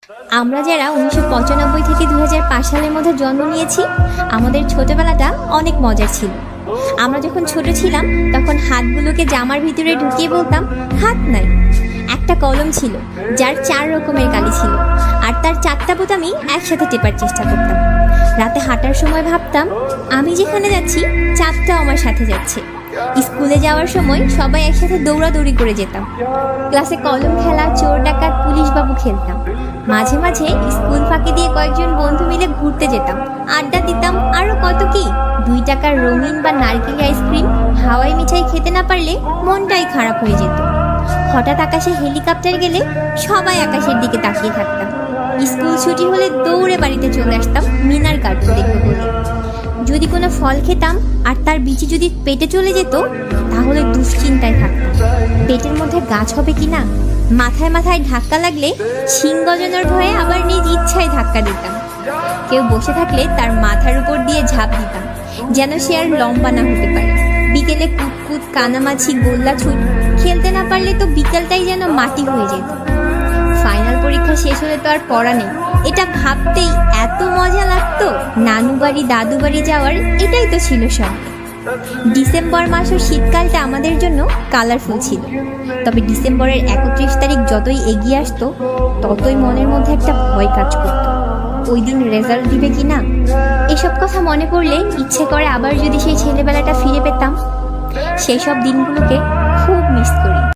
আমরা যারা 1995 থেকে 2005 সালের মধ্যে জন্ম নিয়েছি, আমাদের ছোটবেলাটা অনেক মজার ছিল। আমরা যখন ছোট ছিলাম তখন হাতগুলোকে জামার ভিতরে ঢুকিয়ে বলতাম হাত নাই। একটা কলম ছিল যার 4 রকমের কালি ছিল, আর তার 4টা বোতামই একসাথে টেপার চেষ্টা করতাম। রাতে হাঁটার সময় ভাবতাম আমি যেখানে যাচ্ছি চাঁদটাও আমার সাথে যাচ্ছে। স্কুলে যাওয়ার সময় সবাই একসাথে দৌড়াদৌড়ি করে যেতাম। ক্লাসে কলম খেলা, চোর ডাকাত, পুলিশ বাবু খেলতাম। মাঝে মাঝে স্কুল ফাঁকি দিয়ে কয়েকজন বন্ধু মিলে ঘুরতে যেতাম, আড্ডা দিতাম, আরও কত কি। 2 টাকার রঙিন বা নারকেলি আইসক্রিম, হাওয়াই মিঠাই খেতে না পারলে মনটাই খারাপ হয়ে যেত। হঠাৎ আকাশে হেলিকপ্টার গেলে সবাই আকাশের দিকে তাকিয়ে থাকতাম। স্কুল ছুটি হলে দৌড়ে বাড়িতে চলে আসতাম মিনার কার্টুন দেখতে বলে। যদি কোনো ফল খেতাম আর তার বিচি যদি পেটে চলে যেত তাহলে দুশ্চিন্তায় থাকতাম, পেটের মধ্যে গাছ হবে কি না। মাথায় মাথায় ধাক্কা লাগলে শিং গজানোর ভয়ে আবার নিজ ইচ্ছায় ধাক্কা দিতাম। কেউ বসে থাকলে তার মাথার উপর দিয়ে ঝাঁপ দিতাম যেন সে আর লম্বা না হতে পারে। বিকেলে কুতকুত, কানামাছি, গোল্লা ছুট খেলতে না পারলে তো বিকেলটাই যেন মাটি হয়ে যেত। ফাইনাল পরীক্ষা শেষ হলে তো আর পড়া নেই, এটা ভাবতেই এত মজা লাগতো। নানু বাড়ি, দাদু বাড়ি যাওয়ার এটাই তো ছিল সব। ডিসেম্বর মাস ও শীতকালটা আমাদের জন্য কালারফুল ছিল। তবে ডিসেম্বরের 31 তারিখ যতই এগিয়ে আসতো ততই মনের মধ্যে একটা ভয় কাজ করত, ওই দিন রেজাল্ট দিবে কি না। এসব কথা মনে পড়লে ইচ্ছে করে আবার যদি সেই ছেলেবেলাটা ফিরে পেতাম। সেই সব দিনগুলোকে খুব মিস করি।